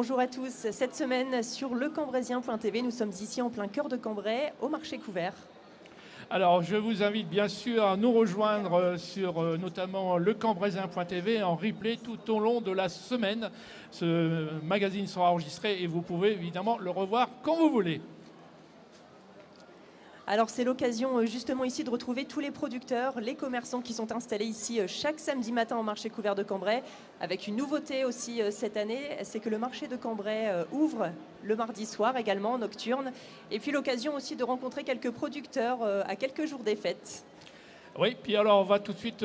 bonjour à tous. Cette semaine sur lecambraisien.tv, nous sommes ici en plein cœur de Cambrai, au marché couvert. Alors, je vous invite bien sûr à nous rejoindre sur notamment lecambraisien.tv en replay tout au long de la semaine. Ce magazine sera enregistré et vous pouvez évidemment le revoir quand vous voulez. Alors c'est l'occasion justement ici de retrouver tous les producteurs, les commerçants qui sont installés ici chaque samedi matin au marché couvert de Cambrai. Avec une nouveauté aussi cette année, c'est que le marché de Cambrai ouvre le mardi soir également, nocturne. Et puis l'occasion aussi de rencontrer quelques producteurs à quelques jours des fêtes. Oui, puis alors on va tout de suite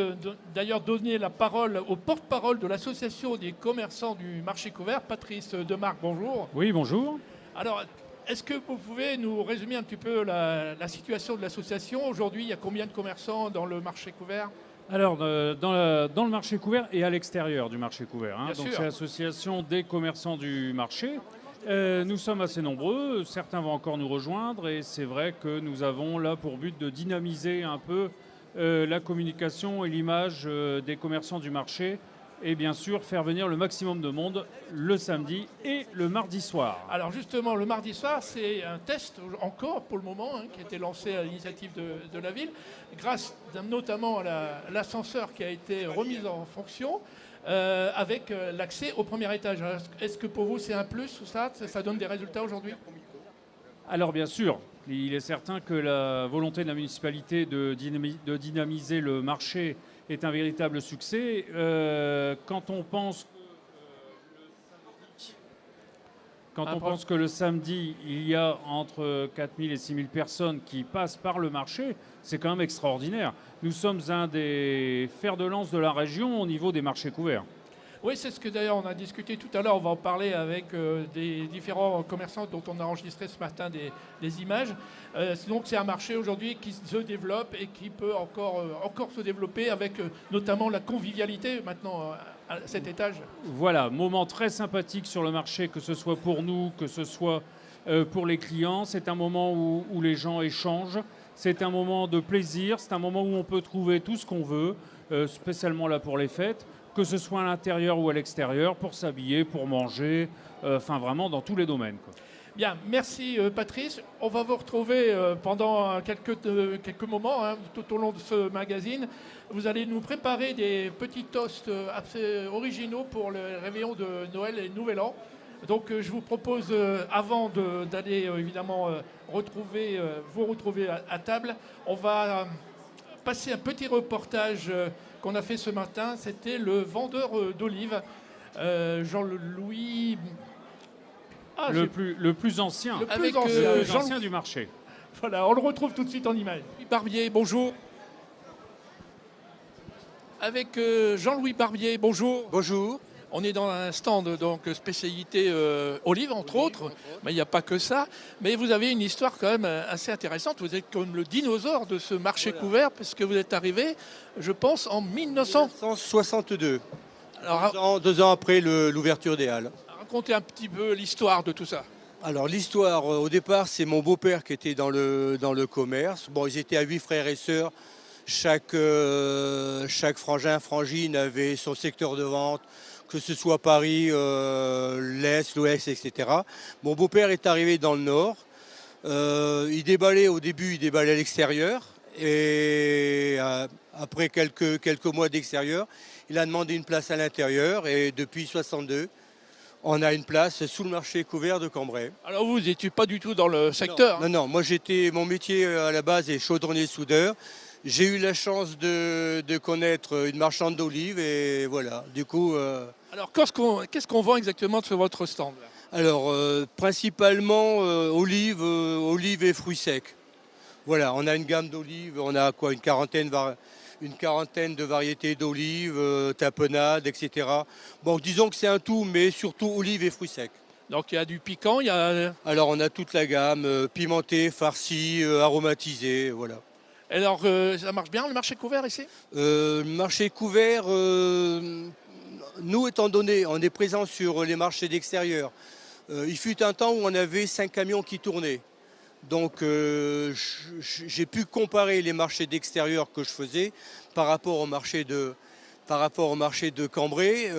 d'ailleurs donner la parole au porte-parole de l'association des commerçants du marché couvert, Patrice Demarque, bonjour. Oui, bonjour. Alors, est-ce que vous pouvez nous résumer un petit peu la situation de l'association? Aujourd'hui, il y a combien de commerçants dans le marché couvert? Alors, dans le marché couvert et à l'extérieur du marché couvert. Bien Donc, sûr. c'est l'association des commerçants du marché. Nous sommes assez nombreux, certains vont encore nous rejoindre et c'est vrai que nous avons là pour but de dynamiser un peu la communication et l'image des commerçants du marché et bien sûr faire venir le maximum de monde le samedi et le mardi soir. Alors justement, le mardi soir, c'est un test encore pour le moment qui a été lancé à l'initiative de la ville, grâce notamment à l'ascenseur qui a été remis en fonction avec l'accès au premier étage. Alors, est-ce que pour vous c'est un plus ou ça donne des résultats aujourd'hui? Alors bien sûr, il est certain que la volonté de la municipalité de dynamiser le marché est un véritable succès. Quand on pense que le samedi, il y a entre 4 000 et 6 000 personnes qui passent par le marché, c'est quand même extraordinaire. Nous sommes un des fers de lance de la région au niveau des marchés couverts. Oui, c'est ce que d'ailleurs on a discuté tout à l'heure. On va en parler avec des différents commerçants dont on a enregistré ce matin des images. Donc c'est un marché aujourd'hui qui se développe et qui peut encore se développer avec notamment la convivialité maintenant à cet étage. Voilà, moment très sympathique sur le marché, que ce soit pour nous, que ce soit pour les clients. C'est un moment où les gens échangent. C'est un moment de plaisir. C'est un moment où on peut trouver tout ce qu'on veut, spécialement là pour les fêtes, que ce soit à l'intérieur ou à l'extérieur, pour s'habiller, pour manger, enfin vraiment dans tous les domaines, quoi. Bien, merci Patrice. On va vous retrouver pendant quelques moments tout au long de ce magazine. Vous allez nous préparer des petits toasts assez originaux pour le réveillon de Noël et Nouvel An. Donc je vous propose, avant d'aller évidemment vous retrouver à table, on va passer un petit reportage qu'on a fait ce matin. C'était le vendeur d'olives, Jean-Louis... Le plus ancien, avec le plus ancien du marché. Voilà, on le retrouve tout de suite en image. Barbier, bonjour. Avec Jean-Louis Barbier, bonjour. Bonjour. On est dans un stand donc spécialité olive entre autres, mais il n'y a pas que ça. Mais vous avez une histoire quand même assez intéressante. Vous êtes comme le dinosaure de ce marché couvert parce que vous êtes arrivé, je pense, en 1962. Alors, 2 ans après l'ouverture des Halles. racontez un petit peu l'histoire de tout ça. Alors l'histoire, au départ, c'est mon beau-père qui était dans le commerce. Bon, ils étaient à 8 frères et sœurs. Chaque frangin, frangine avait son secteur de vente, que ce soit Paris, l'Est, l'Ouest, etc. Mon beau-père est arrivé dans le Nord. Au début, il déballait à l'extérieur. Et après quelques mois d'extérieur, il a demandé une place à l'intérieur. Et depuis 62, on a une place sous le marché couvert de Cambrai. Alors vous n'étiez pas du tout dans le secteur. Non, moi mon métier à la base est chaudronnier soudeur. J'ai eu la chance de connaître une marchande d'olives et voilà, du coup... Alors qu'est-ce qu'on vend exactement sur votre stand là? Alors, principalement olives et fruits secs. Voilà, on a une gamme d'olives, on a quoi, une quarantaine de variétés d'olives, tapenades, etc. Bon, disons que c'est un tout, mais surtout olives et fruits secs. Donc il y a du piquant, il y a... Alors, on a toute la gamme, pimentée, farcie, aromatisée, voilà. Alors ça marche bien le marché couvert ici? Le marché couvert, nous étant donné, on est présent sur les marchés d'extérieur. Il fut un temps où on avait 5 camions qui tournaient. Donc j'ai pu comparer les marchés d'extérieur que je faisais par rapport au marché de Cambrai.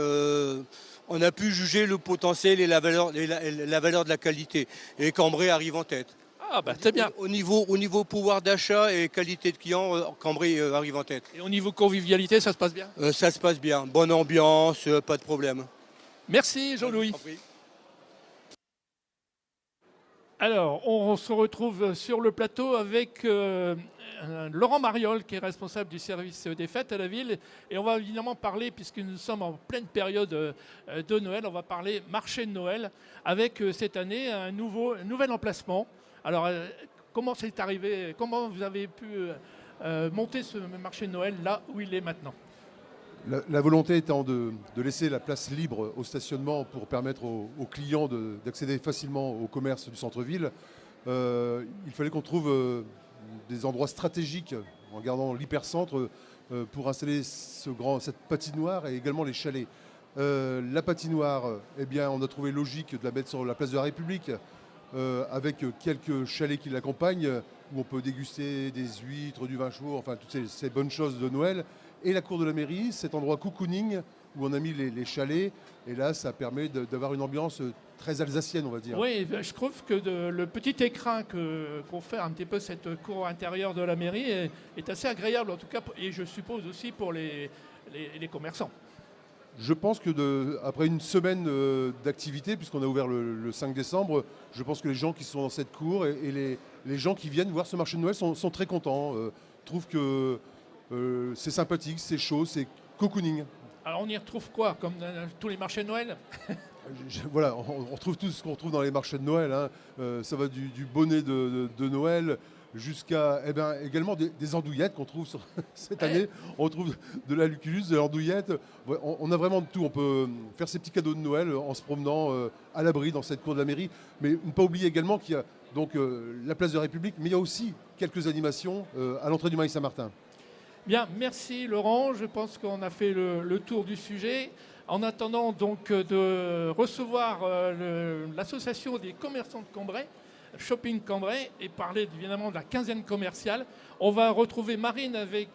on a pu juger le potentiel et la valeur de la qualité. Et Cambrai arrive en tête. Ah bah très bien. Au niveau pouvoir d'achat et qualité de client, Cambrai arrive en tête. Et au niveau convivialité, ça se passe bien? Ça se passe bien. Bonne ambiance, pas de problème. Merci Jean-Louis. Alors, on se retrouve sur le plateau avec Laurent Mariol, qui est responsable du service des fêtes à la ville. Et on va évidemment parler, puisque nous sommes en pleine période de Noël, on va parler marché de Noël, avec cette année un nouvel emplacement. Alors, comment c'est arrivé? Comment vous avez pu monter ce marché de Noël là où il est maintenant? La volonté étant de laisser la place libre au stationnement pour permettre aux clients d'accéder facilement au commerce du centre-ville, il fallait qu'on trouve des endroits stratégiques en gardant l'hypercentre pour installer cette patinoire et également les chalets. La patinoire, eh bien, on a trouvé logique de la mettre sur la place de la République avec quelques chalets qui l'accompagnent où on peut déguster des huîtres, du vin chaud, enfin toutes ces bonnes choses de Noël. Et la cour de la mairie, cet endroit cocooning où on a mis les chalets. Et là, ça permet d'avoir une ambiance très alsacienne, on va dire. Oui, je trouve que le petit écrin qu'on fait un petit peu cette cour intérieure de la mairie est assez agréable, en tout cas, et je suppose aussi pour les commerçants. Je pense que après une semaine d'activité, puisqu'on a ouvert le 5 décembre, je pense que les gens qui sont dans cette cour et les gens qui viennent voir ce marché de Noël sont très contents. Trouvent que c'est sympathique, c'est chaud, c'est cocooning. Alors on y retrouve quoi, comme dans tous les marchés de Noël? Voilà, on retrouve tout ce qu'on retrouve dans les marchés de Noël. Hein. Ça va du bonnet de Noël jusqu'à également des andouillettes qu'on trouve cette année. On trouve de la lucullus, de l'andouillette. On a vraiment de tout. On peut faire ses petits cadeaux de Noël en se promenant à l'abri dans cette cour de la mairie. Mais ne pas oublier également qu'il y a donc la place de la République, mais il y a aussi quelques animations à l'entrée du Mail Saint-Martin. Bien, merci Laurent. Je pense qu'on a fait le tour du sujet. En attendant donc de recevoir l'association des commerçants de Cambrai, Shopping Cambrai, et parler évidemment de la quinzaine commerciale, on va retrouver Marine avec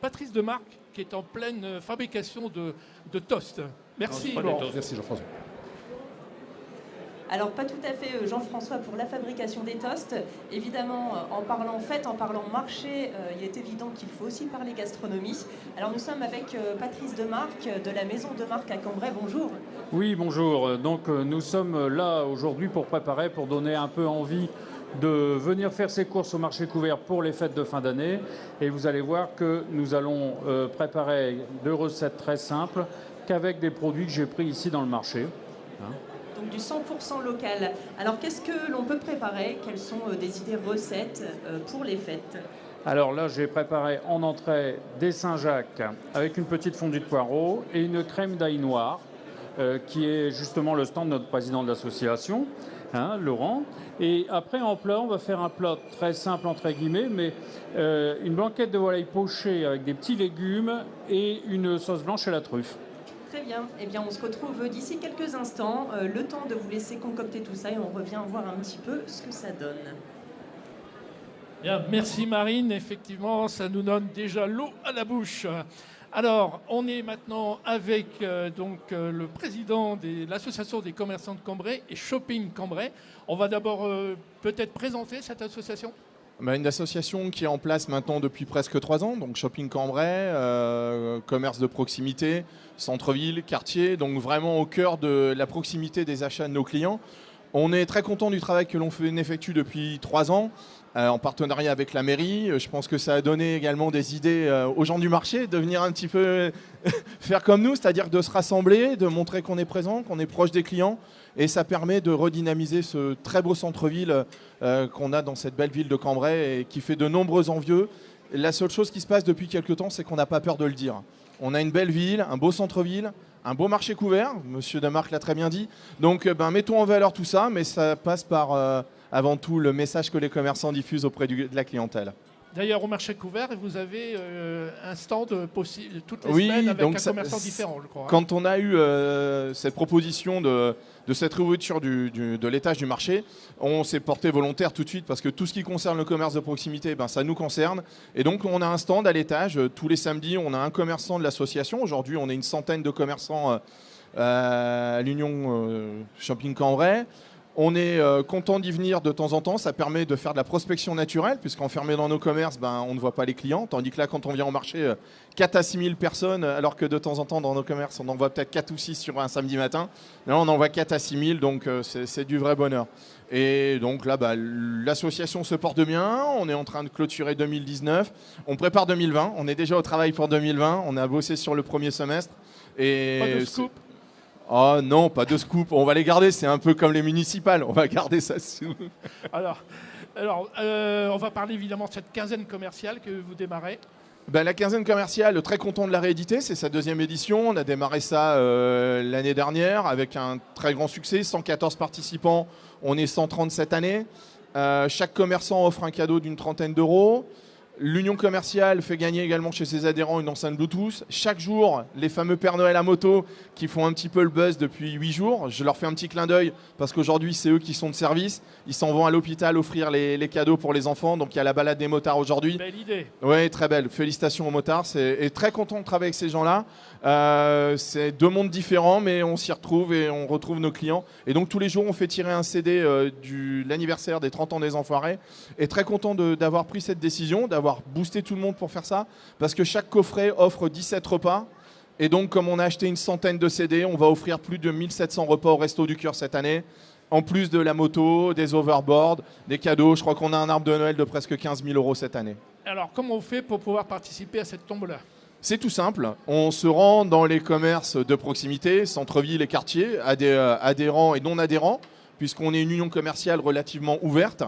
Patrice Demarque qui est en pleine fabrication de toasts. Merci Laurent. Merci Jean-François. Alors pas tout à fait Jean-François pour la fabrication des toasts. Évidemment, en parlant fête, en parlant marché, il est évident qu'il faut aussi parler gastronomie. Alors nous sommes avec Patrice Demarque de la Maison Demarque à Cambrai. Bonjour. Oui, bonjour. Donc nous sommes là aujourd'hui pour donner un peu envie de venir faire ses courses au marché couvert pour les fêtes de fin d'année. Et vous allez voir que nous allons préparer deux recettes très simples qu'avec des produits que j'ai pris ici dans le marché. Donc du 100% local. Alors qu'est-ce que l'on peut préparer? Quelles sont des idées recettes pour les fêtes? Alors là, j'ai préparé en entrée des Saint-Jacques avec une petite fondue de poireaux et une crème d'ail noir, qui est justement le stand de notre président de l'association, Laurent. Et après, en plat, on va faire un plat très simple, entre guillemets, mais une blanquette de volaille pochée avec des petits légumes et une sauce blanche à la truffe. Très bien. Eh bien, on se retrouve d'ici quelques instants. Le temps de vous laisser concocter tout ça et on revient voir un petit peu ce que ça donne. Bien, merci Marine. Effectivement, ça nous donne déjà l'eau à la bouche. Alors, on est maintenant avec le président de l'association des commerçants de Cambrai et Shopping Cambrai. On va d'abord peut-être présenter cette association. Une association qui est en place maintenant depuis presque 3 ans, donc Shopping Cambrai, commerce de proximité, centre-ville, quartier, donc vraiment au cœur de la proximité des achats de nos clients. On est très content du travail que l'on effectue depuis 3 ans, en partenariat avec la mairie. Je pense que ça a donné également des idées aux gens du marché de venir un petit peu faire comme nous, c'est-à-dire de se rassembler, de montrer qu'on est présent, qu'on est proche des clients. Et ça permet de redynamiser ce très beau centre-ville qu'on a dans cette belle ville de Cambrai et qui fait de nombreux envieux. La seule chose qui se passe depuis quelques temps, c'est qu'on n'a pas peur de le dire. On a une belle ville, un beau centre-ville, un beau marché couvert, Monsieur Demarque l'a très bien dit. Donc mettons en valeur tout ça, mais ça passe par avant tout le message que les commerçants diffusent auprès de la clientèle. D'ailleurs, au marché couvert, vous avez un stand possible toutes les semaines avec un commerçant différent, je crois. Quand on a eu cette proposition de cette réouverture de l'étage du marché, on s'est porté volontaire tout de suite parce que tout ce qui concerne le commerce de proximité, ça nous concerne. Et donc, on a un stand à l'étage. Tous les samedis, on a un commerçant de l'association. Aujourd'hui, on est une centaine de commerçants à l'Union Shopping Cambrai. On est content d'y venir de temps en temps, ça permet de faire de la prospection naturelle, puisqu'enfermé dans nos commerces, on ne voit pas les clients, tandis que là, quand on vient au marché, 4 à 6 000 personnes, alors que de temps en temps, dans nos commerces, on en voit peut-être 4 ou 6 sur un samedi matin. Là, on en voit 4 à 6 000, donc c'est du vrai bonheur. Et donc là, l'association se porte bien, on est en train de clôturer 2019, on prépare 2020, on est déjà au travail pour 2020, on a bossé sur le premier semestre. Et pas de scoop. Oh non, pas de scoop. On va les garder. C'est un peu comme les municipales. On va garder ça sous. Alors, on va parler évidemment de cette quinzaine commerciale que vous démarrez. La quinzaine commerciale, très content de la rééditer. C'est sa 2e édition. On a démarré ça l'année dernière avec un très grand succès. 114 participants. On est 130 cette année. Chaque commerçant offre un cadeau d'une 30aine d'euros. L'Union commerciale fait gagner également chez ses adhérents une enceinte Bluetooth. Chaque jour, les fameux Père Noël à moto qui font un petit peu le buzz depuis 8 jours. Je leur fais un petit clin d'œil parce qu'aujourd'hui, c'est eux qui sont de service. Ils s'en vont à l'hôpital offrir les cadeaux pour les enfants. Donc il y a la balade des motards aujourd'hui. Belle idée. Oui, très belle. Félicitations aux motards. Et très content de travailler avec ces gens-là. C'est 2 mondes différents, mais on s'y retrouve et on retrouve nos clients. Et donc tous les jours, on fait tirer un CD de l'anniversaire des 30 ans des Enfoirés. Et très content d'avoir pris cette décision, d'avoir boosté tout le monde pour faire ça, parce que chaque coffret offre 17 repas. Et donc, comme on a acheté une centaine de CD, on va offrir plus de 1700 repas au Resto du Cœur cette année, en plus de la moto, des overboards, des cadeaux. Je crois qu'on a un arbre de Noël de presque 15 000 € cette année. Alors, comment on fait pour pouvoir participer à cette tombola ? C'est tout simple. On se rend dans les commerces de proximité, centre-ville et quartier, adhérents et non adhérents, puisqu'on est une union commerciale relativement ouverte.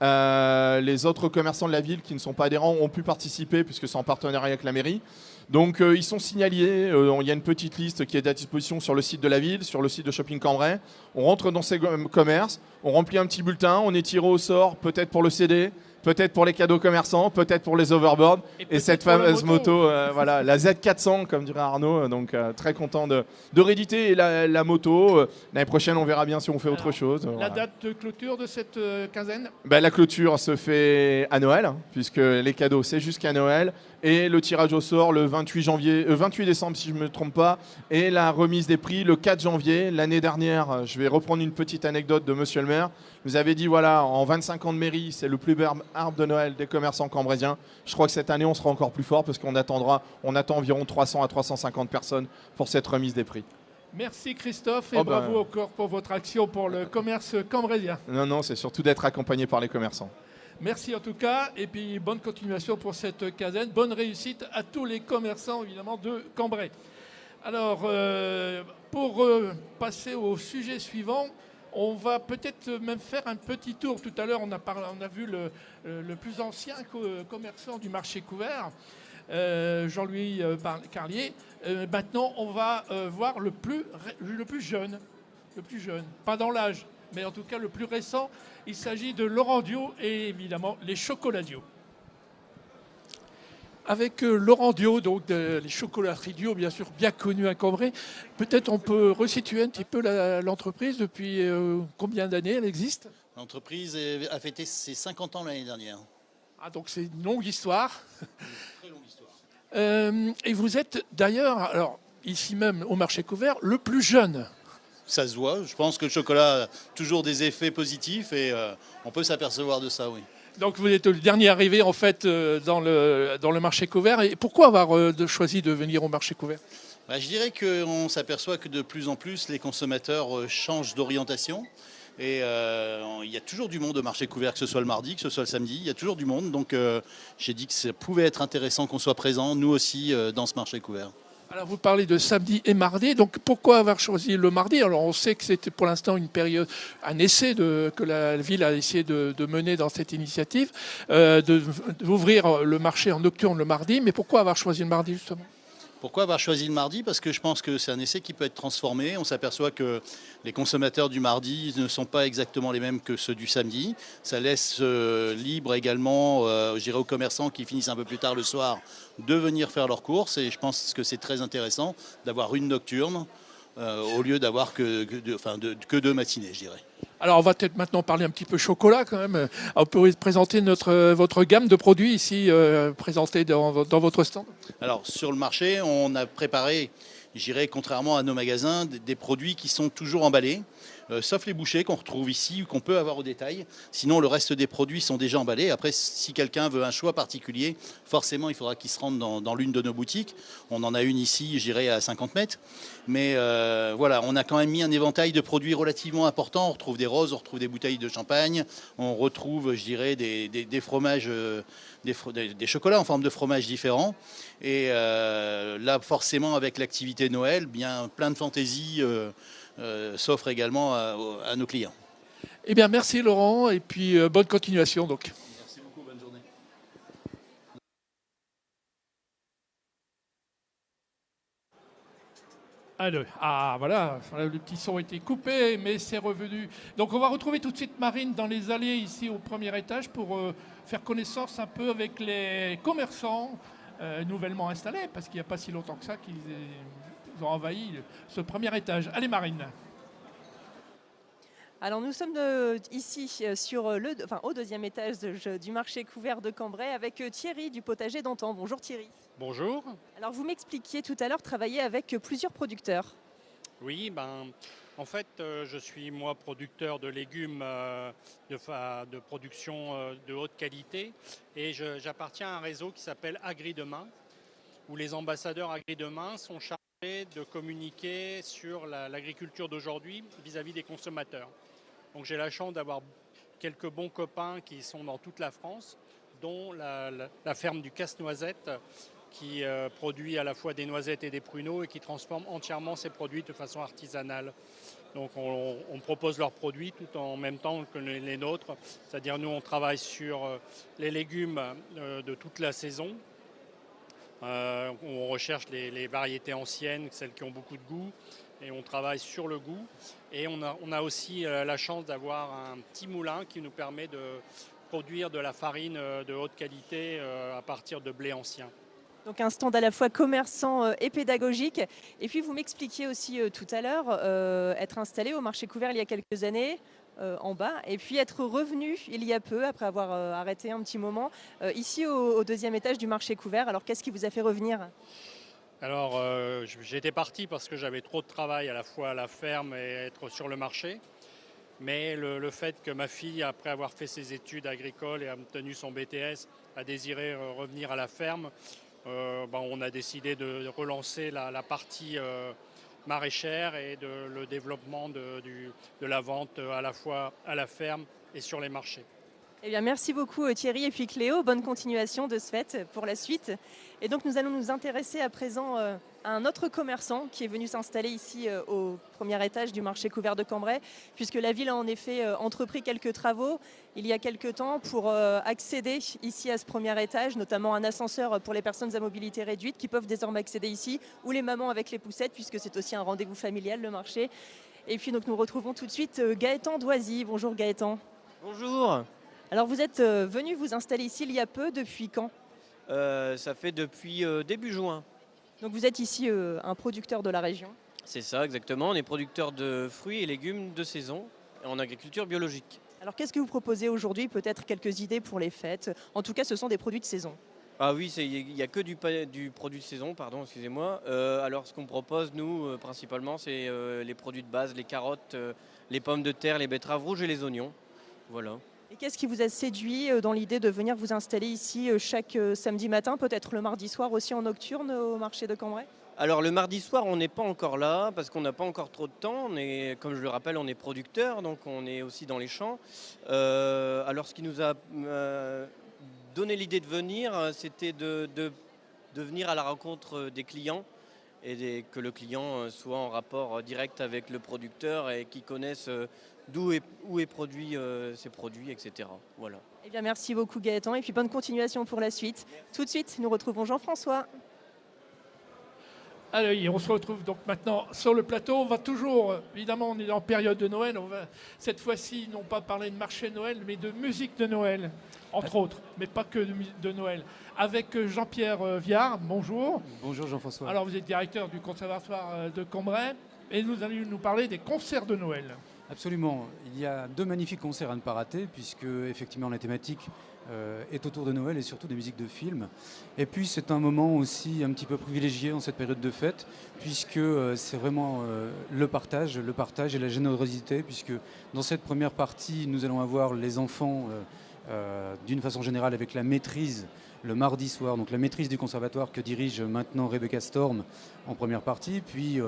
Les autres commerçants de la ville qui ne sont pas adhérents ont pu participer puisque c'est en partenariat avec la mairie. Donc ils sont signalés, il y a une petite liste qui est à disposition sur le site de la ville, sur le site de Shopping Cambrai. On rentre dans ces commerces, on remplit un petit bulletin, on est tiré au sort peut-être pour le CD, peut-être pour les cadeaux commerçants, peut-être pour les overboards. Et cette fameuse moto, la Z400 comme dirait Arnaud. Donc très content de rééditer la moto. L'année prochaine on verra bien si on fait autre chose. La date de clôture de cette quinzaine ? La clôture se fait à Noël, puisque les cadeaux c'est jusqu'à Noël. Et le tirage au sort le 28 décembre si je ne me trompe pas. Et la remise des prix le 4 janvier. L'année dernière, je vais reprendre une petite anecdote de monsieur le maire. Vous avez dit, en 25 ans de mairie, c'est le plus bel arbre de Noël des commerçants cambrésiens. Je crois que cette année, on sera encore plus fort parce qu'on attend environ 300 à 350 personnes pour cette remise des prix. Merci Christophe et bravo encore pour votre action pour le commerce cambrésien. Non, c'est surtout d'être accompagné par les commerçants. Merci en tout cas et puis bonne continuation pour cette quinzaine. Bonne réussite à tous les commerçants évidemment de Cambrai. Alors, pour passer au sujet suivant, on va peut-être même faire un petit tour. Tout à l'heure, on a vu le plus ancien commerçant du marché couvert, Jean-Louis Carlier. Maintenant, on va voir le plus jeune. Pas dans l'âge, mais en tout cas le plus récent. Il s'agit de Laurent Dio et évidemment les chocolats Dio. Avec Laurent Dio, donc les chocolateries Dio, bien sûr, bien connus à Cambrai. Peut-être on peut resituer un petit peu l'entreprise. Depuis combien d'années elle existe ? L'entreprise a fêté ses 50 ans l'année dernière. Ah, donc c'est une longue histoire. Une très longue histoire. Et vous êtes d'ailleurs, alors ici même au marché couvert, le plus jeune. Ça se voit. Je pense que le chocolat a toujours des effets positifs et on peut s'apercevoir de ça, oui. Donc vous êtes le dernier arrivé en fait dans le marché couvert. Et pourquoi avoir choisi de venir au marché couvert ? Je dirais qu'on s'aperçoit que de plus en plus les consommateurs changent d'orientation. Et il y a toujours du monde au marché couvert, que ce soit le mardi, que ce soit le samedi. Il y a toujours du monde. Donc j'ai dit que ça pouvait être intéressant qu'on soit présent, nous aussi, dans ce marché couvert. Alors vous parlez de samedi et mardi, donc pourquoi avoir choisi le mardi ? Alors on sait que c'était pour l'instant une période, un essai que la ville a essayé de mener dans cette initiative, d'ouvrir le marché en nocturne le mardi, mais pourquoi avoir choisi le mardi justement ? Pourquoi avoir choisi le mardi ? Parce que je pense que c'est un essai qui peut être transformé. On s'aperçoit que les consommateurs du mardi ne sont pas exactement les mêmes que ceux du samedi. Ça laisse libre également, je dirais, aux commerçants qui finissent un peu plus tard le soir de venir faire leurs courses. Et je pense que c'est très intéressant d'avoir une nocturne au lieu d'avoir que deux matinées, je dirais. Alors on va peut-être maintenant parler un petit peu chocolat quand même. On peut présenter votre gamme de produits ici présentée dans votre stand. Alors sur le marché, on a préparé j'irais contrairement à nos magasins, des produits qui sont toujours emballés, sauf les bouchées qu'on retrouve ici ou qu'on peut avoir au détail. Sinon, le reste des produits sont déjà emballés. Après, si quelqu'un veut un choix particulier, forcément, il faudra qu'il se rende dans l'une de nos boutiques. On en a une ici, j'irais à 50 mètres. Mais voilà, on a quand même mis un éventail de produits relativement important. On retrouve des roses, on retrouve des bouteilles de champagne, on retrouve, je dirais, des fromages, des chocolats en forme de fromage différents. Et là, forcément, avec l'activité Noël, bien plein de fantaisies s'offrent également à nos clients. Eh bien, merci Laurent, et puis bonne continuation donc. Merci beaucoup, bonne journée. Voilà, le petit son a été coupé, mais c'est revenu. Donc on va retrouver tout de suite Marine dans les allées ici au premier étage pour faire connaissance un peu avec les commerçants nouvellement installés, parce qu'il n'y a pas si longtemps que ça qu'ils ont envahi ce premier étage. Allez Marine. Alors nous sommes ici au deuxième étage du marché couvert de Cambrai avec Thierry du potager d'Antan. Bonjour Thierry. Bonjour. Alors vous m'expliquiez tout à l'heure travailler avec plusieurs producteurs. Oui, en fait, je suis moi producteur de légumes de production de haute qualité et j'appartiens à un réseau qui s'appelle Agri Demain, où les ambassadeurs Agri Demain sont chargés de communiquer sur l'agriculture d'aujourd'hui vis-à-vis des consommateurs. Donc j'ai la chance d'avoir quelques bons copains qui sont dans toute la France, dont la ferme du Casse-Noisette, qui produit à la fois des noisettes et des pruneaux et qui transforme entièrement ses produits de façon artisanale. Donc on propose leurs produits tout en même temps que les nôtres. C'est-à-dire nous on travaille sur les légumes de toute la saison. On recherche les variétés anciennes, celles qui ont beaucoup de goût, et on travaille sur le goût. Et on a aussi la chance d'avoir un petit moulin qui nous permet de produire de la farine de haute qualité à partir de blé ancien. Donc un stand à la fois commerçant et pédagogique. Et puis vous m'expliquiez aussi tout à l'heure être installé au marché couvert il y a quelques années en bas et puis être revenu il y a peu après avoir arrêté un petit moment ici au deuxième étage du marché couvert. Alors qu'est-ce qui vous a fait revenir ? Alors j'étais parti parce que j'avais trop de travail à la fois à la ferme et être sur le marché. Mais le fait que ma fille, après avoir fait ses études agricoles et obtenu son BTS, a désiré revenir à la ferme, on a décidé de relancer la partie maraîchère et le développement de la vente à la fois à la ferme et sur les marchés. Eh bien, merci beaucoup Thierry et puis Cléo. Bonne continuation de ce fait pour la suite. Et donc nous allons nous intéresser à présent à un autre commerçant qui est venu s'installer ici au premier étage du marché couvert de Cambrai, puisque la ville a en effet entrepris quelques travaux il y a quelques temps pour accéder ici à ce premier étage, notamment un ascenseur pour les personnes à mobilité réduite qui peuvent désormais accéder ici, ou les mamans avec les poussettes, puisque c'est aussi un rendez-vous familial, le marché. Et puis donc nous retrouvons tout de suite Gaëtan Doisy. Bonjour Gaëtan. Bonjour. Alors vous êtes venu vous installer ici il y a peu, depuis quand ? Ça fait depuis début juin. Donc vous êtes ici un producteur de la région ? C'est ça, exactement. On est producteur de fruits et légumes de saison en agriculture biologique. Alors qu'est-ce que vous proposez aujourd'hui ? Peut-être quelques idées pour les fêtes. En tout cas, ce sont des produits de saison. Ah oui, il n'y a que du produit de saison, pardon, excusez-moi. Alors ce qu'on propose, nous, principalement, c'est les produits de base, les carottes, les pommes de terre, les betteraves rouges et les oignons. Voilà. Et qu'est-ce qui vous a séduit dans l'idée de venir vous installer ici chaque samedi matin, peut-être le mardi soir aussi en nocturne au marché de Cambrai ? Alors le mardi soir, on n'est pas encore là parce qu'on n'a pas encore trop de temps. Comme je le rappelle, on est producteur, donc on est aussi dans les champs. Alors ce qui nous a donné l'idée de venir, c'était de venir à la rencontre des clients et que le client soit en rapport direct avec le producteur et qu'il connaisse où est produit ces produits, etc. Voilà. Eh bien, merci beaucoup Gaëtan et puis bonne continuation pour la suite. Tout de suite, nous retrouvons Jean-François. Allez, on se retrouve donc maintenant sur le plateau. On va toujours, évidemment, on est en période de Noël. On va cette fois-ci non pas parler de marché de Noël, mais de musique de Noël, entre autres, mais pas que de musique de Noël. Avec Jean-Pierre Viard, bonjour. Bonjour Jean-François. Alors vous êtes directeur du Conservatoire de Cambrai et vous allez nous parler des concerts de Noël. Absolument. Il y a 2 magnifiques concerts à ne pas rater, puisque effectivement la thématique est autour de Noël et surtout des musiques de films. Et puis c'est un moment aussi un petit peu privilégié en cette période de fête, puisque c'est vraiment le partage et la générosité, puisque dans cette première partie, nous allons avoir les enfants d'une façon générale avec la maîtrise le mardi soir, donc la maîtrise du conservatoire que dirige maintenant Rebecca Storm en première partie, puis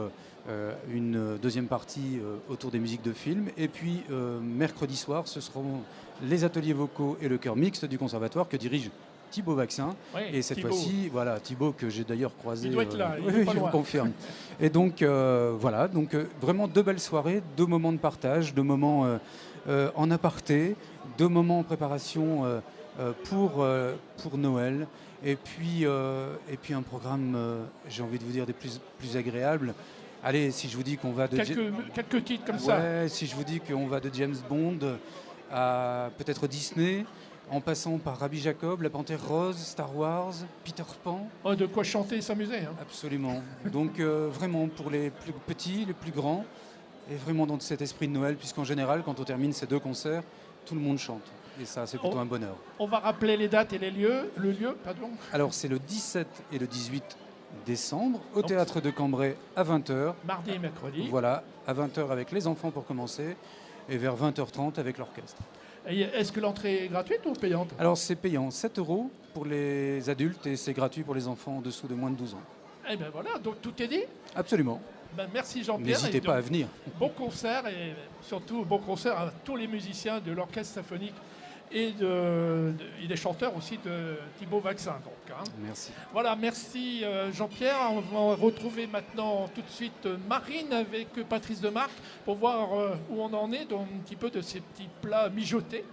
une deuxième partie autour des musiques de films, et puis mercredi soir, ce seront les ateliers vocaux et le chœur mixte du conservatoire que dirige Thibaut Vaccin. Oui, et cette fois-ci, voilà, Thibaut que j'ai d'ailleurs croisé. Il doit être là, il oui, est pas je vous loin. confirme. Et donc voilà, donc vraiment 2 belles soirées, 2 moments de partage, 2 moments en aparté, 2 moments en préparation pour Noël, et puis un programme, j'ai envie de vous dire, des plus agréables. Allez, si je vous dis qu'on va de quelques titres comme ça. Ouais, si je vous dis qu'on va de James Bond à peut-être Disney, en passant par Rabbi Jacob, La Panthère Rose, Star Wars, Peter Pan. Oh, de quoi chanter et s'amuser. Hein. Absolument. Donc vraiment pour les plus petits, les plus grands, et vraiment dans cet esprit de Noël, puisqu'en général, quand on termine ces 2 concerts, tout le monde chante. Et ça, c'est plutôt un bonheur. On va rappeler les dates et le lieu, pardon. Alors, c'est le 17 et le 18 décembre, au Théâtre de Cambrai à 20h. Mardi et mercredi. Voilà, à 20h avec les enfants pour commencer, et vers 20h30 avec l'orchestre. Est-ce que l'entrée est gratuite ou payante? Alors, c'est payant, 7 € pour les adultes, et c'est gratuit pour les enfants en dessous de moins de 12 ans. Eh bien voilà, donc tout est dit. Absolument. Ben, merci Jean-Pierre. N'hésitez pas à venir. Bon concert, et surtout bon concert à tous les musiciens de l'orchestre symphonique et des chanteurs aussi de Thibaut Vaccin. Donc, hein. Merci. Voilà, merci Jean-Pierre. On va retrouver maintenant tout de suite Marine avec Patrice Demarque pour voir où on en est dans un petit peu de ces petits plats mijotés.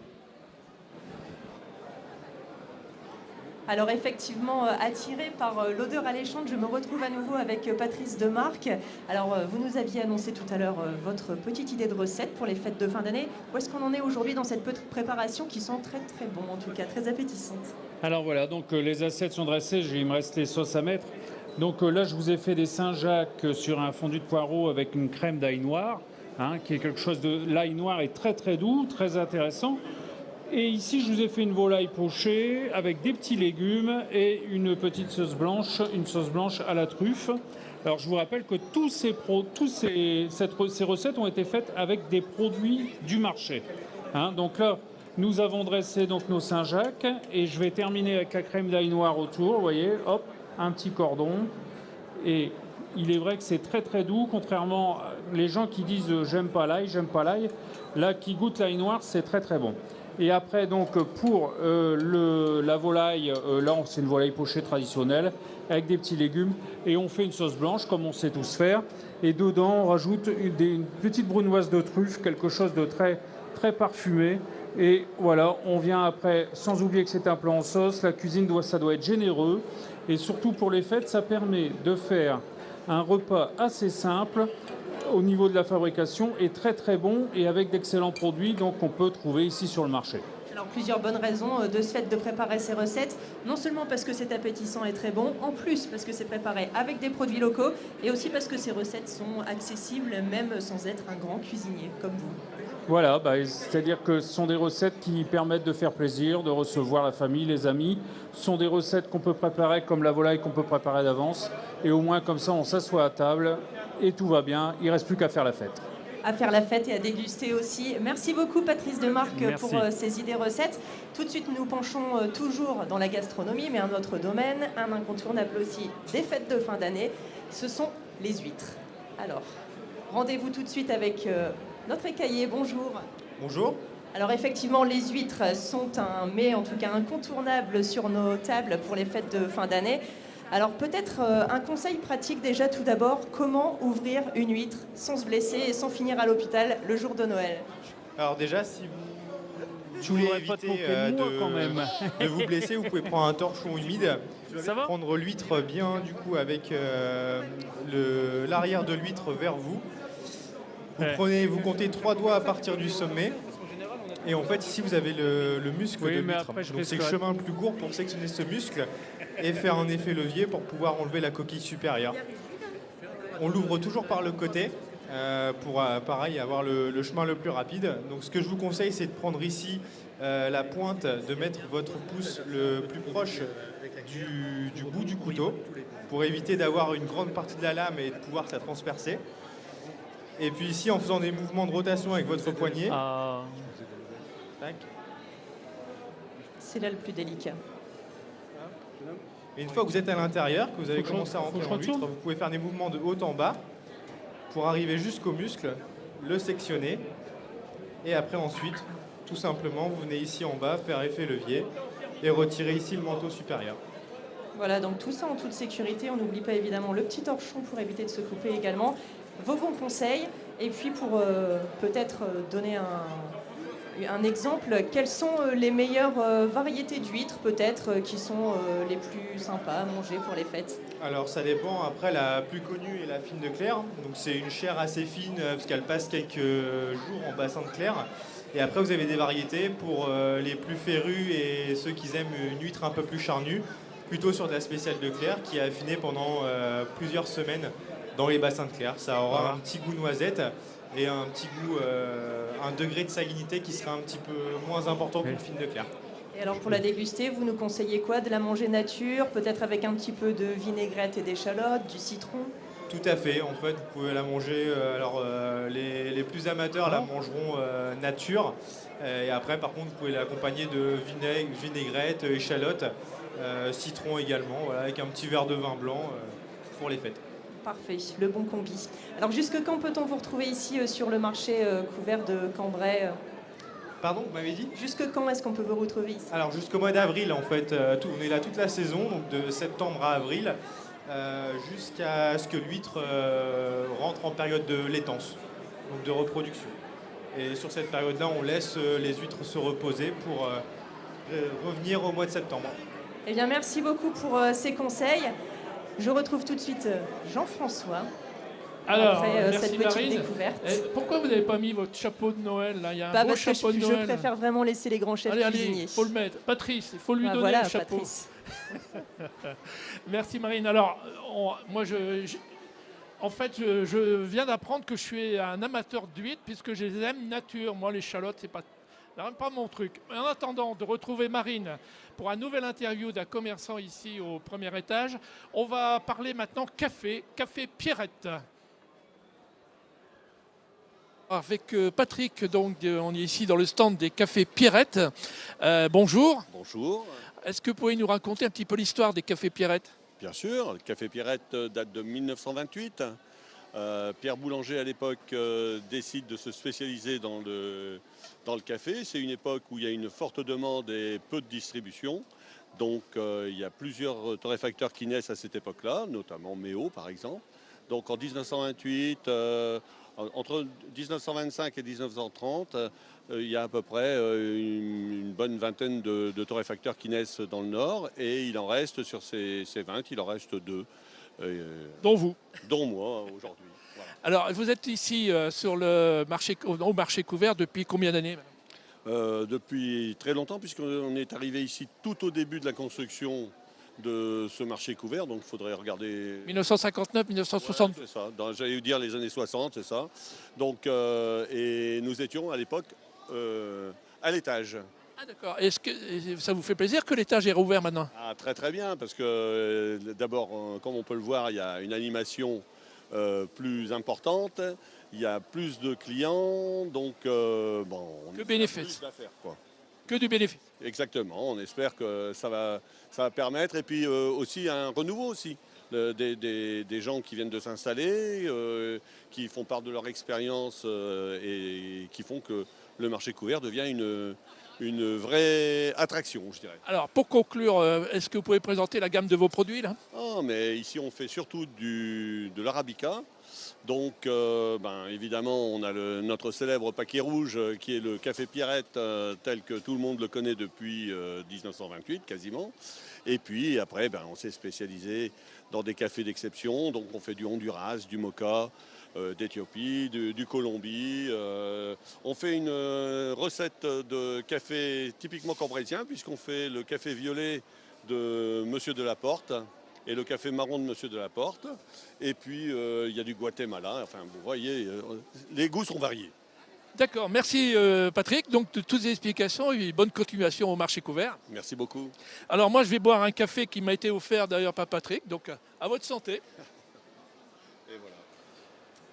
Alors effectivement, attiré par l'odeur alléchante, je me retrouve à nouveau avec Patrice Demarque. Alors vous nous aviez annoncé tout à l'heure votre petite idée de recette pour les fêtes de fin d'année. Où est-ce qu'on en est aujourd'hui dans cette petite préparation qui sent très très bon, en tout cas très appétissante? Alors voilà, donc les assiettes sont dressées, il me reste les sauces à mettre. Donc là, je vous ai fait des Saint-Jacques sur un fondu de poireau avec une crème d'ail noir, hein, qui est quelque chose de... L'ail noir est très très doux, très intéressant. Et ici, je vous ai fait une volaille pochée avec des petits légumes et une petite sauce blanche, à la truffe. Alors, je vous rappelle que ces recettes ont été faites avec des produits du marché. Hein, donc là, nous avons dressé donc nos Saint-Jacques et je vais terminer avec la crème d'ail noir autour. Vous voyez, hop, un petit cordon. Et il est vrai que c'est très très doux, contrairement les gens qui disent j'aime pas l'ail. Là, qui goûte l'ail noir, c'est très très bon. Et après, donc, pour la volaille, là, c'est une volaille pochée traditionnelle avec des petits légumes. Et on fait une sauce blanche, comme on sait tous faire. Et dedans, on rajoute une petite brunoise de truffe, quelque chose de très, très parfumé. Et voilà, on vient après, sans oublier que c'est un plat en sauce. La cuisine, ça doit être généreux. Et surtout, pour les fêtes, ça permet de faire un repas assez simple au niveau de la fabrication est très très bon et avec d'excellents produits donc on peut trouver ici sur le marché. Alors plusieurs bonnes raisons de ce fait de préparer ces recettes, non seulement parce que c'est appétissant et très bon, en plus parce que c'est préparé avec des produits locaux et aussi parce que ces recettes sont accessibles même sans être un grand cuisinier comme vous. Voilà, c'est-à-dire que ce sont des recettes qui permettent de faire plaisir, de recevoir la famille, les amis. Ce sont des recettes qu'on peut préparer comme la volaille qu'on peut préparer d'avance. Et au moins comme ça, on s'assoit à table et tout va bien. Il ne reste plus qu'à faire la fête. À faire la fête et à déguster aussi. Merci beaucoup Patrice Demarque pour ces idées recettes. Tout de suite, nous penchons toujours dans la gastronomie, mais un autre domaine, un incontournable aussi des fêtes de fin d'année, ce sont les huîtres. Alors, rendez-vous tout de suite avec... notre écaillé, bonjour. Bonjour. Alors effectivement, les huîtres sont un mets, en tout cas incontournable sur nos tables pour les fêtes de fin d'année. Alors peut-être un conseil pratique déjà tout d'abord, comment ouvrir une huître sans se blesser et sans finir à l'hôpital le jour de Noël? Alors déjà, si vous voulez éviter de vous blesser, vous pouvez prendre un torchon humide. Prendre l'huître bien du coup avec l'arrière de l'huître vers vous. Vous comptez 3 doigts à partir du sommet. Et en fait, ici, vous avez le muscle de l'huître. Donc, c'est le chemin le plus court pour sectionner ce muscle et faire un effet levier pour pouvoir enlever la coquille supérieure. On l'ouvre toujours par le côté pour pareil avoir le chemin le plus rapide. Donc ce que je vous conseille, c'est de prendre ici la pointe, de mettre votre pouce le plus proche du bout du couteau pour éviter d'avoir une grande partie de la lame et de pouvoir la transpercer. Et puis ici, en faisant des mouvements de rotation avec votre poignet, tac. C'est là le plus délicat. Et une fois que vous êtes à l'intérieur, que vous avez commencé à rentrer dans l'huître, vous pouvez faire des mouvements de haut en bas pour arriver jusqu'au muscle, le sectionner. Et après, ensuite, tout simplement, vous venez ici en bas, faire effet levier et retirer ici le manteau supérieur. Voilà, donc tout ça en toute sécurité. On n'oublie pas évidemment le petit torchon pour éviter de se couper également. Vos bons conseils. Et puis pour peut-être donner un exemple, quelles sont les meilleures variétés d'huîtres peut-être qui sont les plus sympas à manger pour les fêtes? Alors ça dépend. Après, la plus connue est la fine de Clerre. Donc c'est une chair assez fine parce qu'elle passe quelques jours en bassin de Clerre. Et après, vous avez des variétés pour les plus férus et ceux qui aiment une huître un peu plus charnue, plutôt sur de la spéciale de Clerre qui est affinée pendant plusieurs semaines dans les bassins de Clerre. Ça aura un petit goût noisette et un petit goût, un degré de salinité qui sera un petit peu moins important qu'une fine de Clerre. Et alors pour la déguster, vous nous conseillez quoi? De la manger nature, peut-être avec un petit peu de vinaigrette et d'échalote, du citron? Tout à fait, en fait, vous pouvez la manger, les plus amateurs la mangeront nature, et après par contre vous pouvez l'accompagner de vinaigrette, échalote, citron également, voilà, avec un petit verre de vin blanc pour les fêtes. Parfait, le bon combi. Alors jusque quand peut-on vous retrouver ici sur le marché couvert de Cambrai? Pardon, vous m'avez dit? Jusque quand est-ce qu'on peut vous retrouver ici? Alors jusqu'au mois d'avril en fait, on est là toute la saison, donc de septembre à avril. Jusqu'à ce que l'huître rentre en période de laitance, donc de reproduction. Et sur cette période-là, on laisse les huîtres se reposer pour revenir au mois de septembre. Eh bien, merci beaucoup pour ces conseils. Je retrouve tout de suite Jean-François. Alors, après merci cette petite Marine. découverte. Pourquoi vous n'avez pas mis votre chapeau de Noël là? Il y a un beau Parce que chapeau de je Noël. préfère vraiment laisser les grands chefs cuisiniers. Allez, il faut le mettre. Patrice, il faut lui donner voilà, le chapeau. Patrice. Merci Marine. Alors, moi, en fait, je viens d'apprendre que je suis un amateur d'huîtres puisque je les aime nature. Moi, l'échalote, c'est pas mon truc. En attendant de retrouver Marine pour un nouvel interview d'un commerçant ici au premier étage, on va parler maintenant café Pierrette. Avec Patrick, donc, on est ici dans le stand des cafés Pierrette. Bonjour. Bonjour. Est-ce que vous pouvez nous raconter un petit peu l'histoire des cafés Pierrette? Bien sûr, le café Pierrette date de 1928. Pierre Boulanger, à l'époque, décide de se spécialiser dans le café. C'est une époque où il y a une forte demande et peu de distribution. Donc, il y a plusieurs torréfacteurs qui naissent à cette époque-là, notamment Méo, par exemple. Donc, en 1928... entre 1925 et 1930, il y a à peu près une bonne vingtaine de torréfacteurs qui naissent dans le Nord et il en reste sur ces 20, il en reste 2. Dont vous? Dont moi aujourd'hui. Voilà. Alors vous êtes ici sur le marché, au marché couvert depuis combien d'années? Depuis très longtemps puisqu'on est arrivé ici tout au début de la construction de ce marché couvert, donc il faudrait regarder... 1959, 1960. Ouais, c'est ça, j'allais dire les années 60, c'est ça. Donc, et nous étions à l'époque à l'étage. Ah d'accord, est-ce que ça vous fait plaisir que l'étage est rouvert maintenant? Ah, très très bien, parce que d'abord, comme on peut le voir, il y a une animation plus importante, il y a plus de clients, donc bon... Que bénéfice. Plus d'affaires, quoi. Que du bénéfice. Exactement, on espère que ça va permettre, et puis aussi un renouveau aussi, des gens qui viennent de s'installer, qui font part de leur expérience et qui font que le marché couvert devient une vraie attraction, je dirais. Alors pour conclure, est-ce que vous pouvez présenter la gamme de vos produits là? Mais ici on fait surtout de l'arabica. Donc, évidemment, on a notre célèbre paquet rouge qui est le café Pierrette tel que tout le monde le connaît depuis 1928 quasiment. Et puis après, on s'est spécialisé dans des cafés d'exception. Donc, on fait du Honduras, du Mocha, d'Éthiopie, du Colombie. On fait une recette de café typiquement cambrésien puisqu'on fait le café violet de Monsieur Delaporte. et le café marron de Monsieur Delaporte. Et puis, il y a du Guatemala. Enfin, vous voyez, les goûts sont variés. D'accord, merci Patrick. Donc, de toutes les explications et bonne continuation au marché couvert. Merci beaucoup. Alors, moi, je vais boire un café qui m'a été offert d'ailleurs par Patrick. Donc, à votre santé. Et voilà.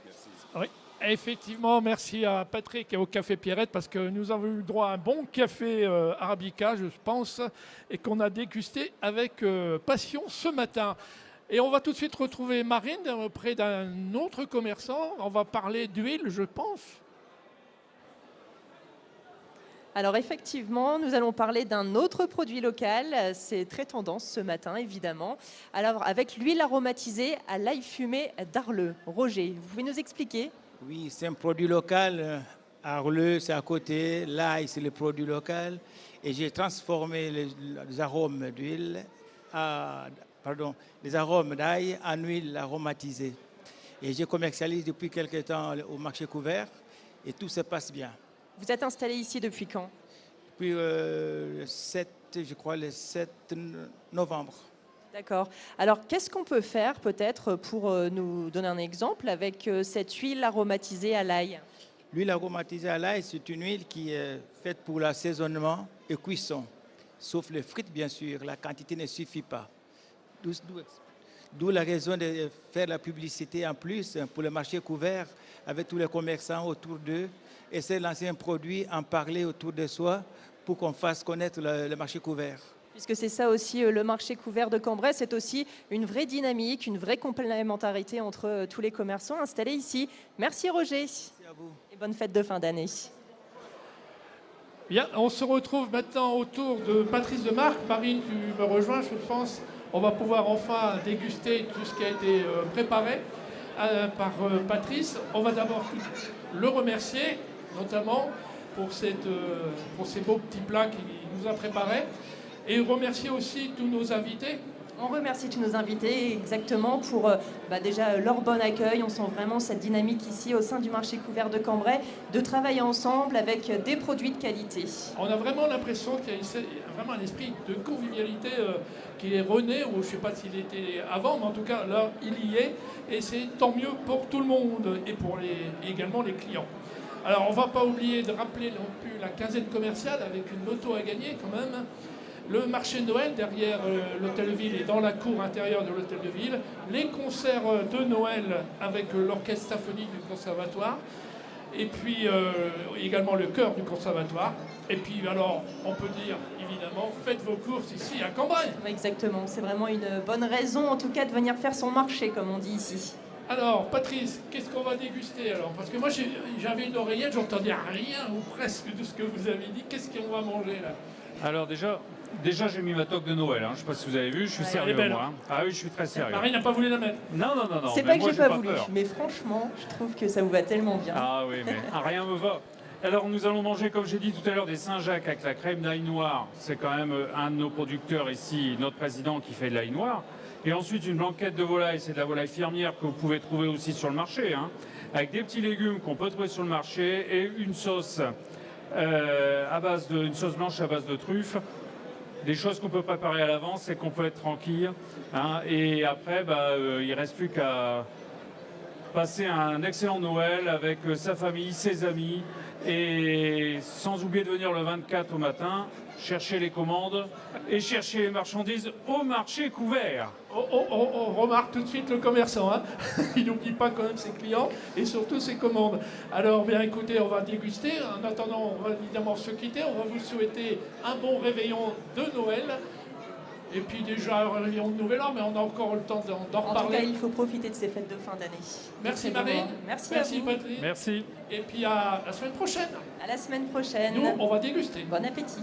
Merci. Oui. Effectivement, merci à Patrick et au Café Pierrette parce que nous avons eu droit à un bon café arabica, je pense, et qu'on a dégusté avec passion ce matin. Et on va tout de suite retrouver Marine auprès d'un autre commerçant. On va parler d'huile, je pense. Alors effectivement, nous allons parler d'un autre produit local. C'est très tendance ce matin, évidemment. Alors avec l'huile aromatisée à l'ail fumé d'Arleux. Roger, vous pouvez nous expliquer ? Oui, c'est un produit local. Arleux, c'est à côté. L'ail, c'est le produit local. Et j'ai transformé les arômes d'huile, les arômes d'ail en huile aromatisée. Et je commercialise depuis quelques temps au marché couvert. Et tout se passe bien. Vous êtes installé ici depuis quand ? Depuis le 7 novembre. D'accord. Alors, qu'est-ce qu'on peut faire peut-être pour nous donner un exemple avec cette huile aromatisée à l'ail ? L'huile aromatisée à l'ail, c'est une huile qui est faite pour l'assaisonnement et cuisson. Sauf les frites, bien sûr. La quantité ne suffit pas. D'où la raison de faire la publicité en plus pour le marché couvert avec tous les commerçants autour d'eux. Essayer de lancer un produit, en parler autour de soi pour qu'on fasse connaître le marché couvert. Puisque c'est ça aussi, le marché couvert de Cambrai, c'est aussi une vraie dynamique, une vraie complémentarité entre tous les commerçants installés ici. Merci Roger. Merci à vous. Et bonne fête de fin d'année. Bien, on se retrouve maintenant autour de Patrice de Marc. Marine, tu me rejoins, je pense. On va pouvoir enfin déguster tout ce qui a été préparé par Patrice. On va d'abord le remercier, notamment pour ces beaux petits plats qu'il nous a préparés. Et remercier aussi tous nos invités. On remercie tous nos invités exactement pour déjà leur bon accueil. On sent vraiment cette dynamique ici au sein du marché couvert de Cambrai, de travailler ensemble avec des produits de qualité. On a vraiment l'impression qu'il y a vraiment un esprit de convivialité qui est rené, ou je ne sais pas s'il était avant, mais en tout cas là il y est. Et c'est tant mieux pour tout le monde et pour également les clients. Alors on ne va pas oublier de rappeler non plus la quinzaine commerciale avec une moto à gagner quand même. Le marché de Noël derrière l'Hôtel de Ville et dans la cour intérieure de l'Hôtel de Ville, les concerts de Noël avec l'orchestre symphonique du conservatoire, et puis également le chœur du conservatoire. Et puis alors, on peut dire évidemment, faites vos courses ici à Cambrai. Exactement, c'est vraiment une bonne raison en tout cas de venir faire son marché comme on dit ici. Alors Patrice, qu'est-ce qu'on va déguster alors ? Parce que moi j'avais une oreillette, j'entendais rien ou presque de ce que vous avez dit. Qu'est-ce qu'on va manger là ? Alors déjà j'ai mis ma toque de Noël, hein. Je ne sais pas si vous avez vu, je suis sérieux moi. Hein. Ah oui, je suis très sérieux. Marie n'a pas voulu la mettre. Non. C'est pas que j'ai pas voulu, mais franchement, je trouve que ça vous va tellement bien. Ah oui, mais rien me va. Alors nous allons manger, comme j'ai dit tout à l'heure, des Saint-Jacques avec la crème d'ail noir. C'est quand même un de nos producteurs ici, notre président, qui fait de l'ail noir. Et ensuite une blanquette de volaille, c'est de la volaille fermière que vous pouvez trouver aussi sur le marché, hein, avec des petits légumes qu'on peut trouver sur le marché et une sauce une sauce blanche à base de truffes. Des choses qu'on peut préparer à l'avance et qu'on peut être tranquille. Hein, et après, il ne reste plus qu'à passer un excellent Noël avec sa famille, ses amis. Et sans oublier de venir le 24 au matin, chercher les commandes et chercher les marchandises au marché couvert. On remarque tout de suite le commerçant, hein. Il n'oublie pas quand même ses clients et surtout ses commandes. Alors bien écoutez, on va déguster. En attendant, on va évidemment se quitter. On va vous souhaiter un bon réveillon de Noël. Et puis déjà un réveillon de Nouvel An, mais on a encore le temps d'en reparler. En tout cas, il faut profiter de ces fêtes de fin d'année. Merci Marine. Merci à vous. Patrick. Merci. Et puis à la semaine prochaine. À la semaine prochaine. Nous, on va déguster. Bon appétit.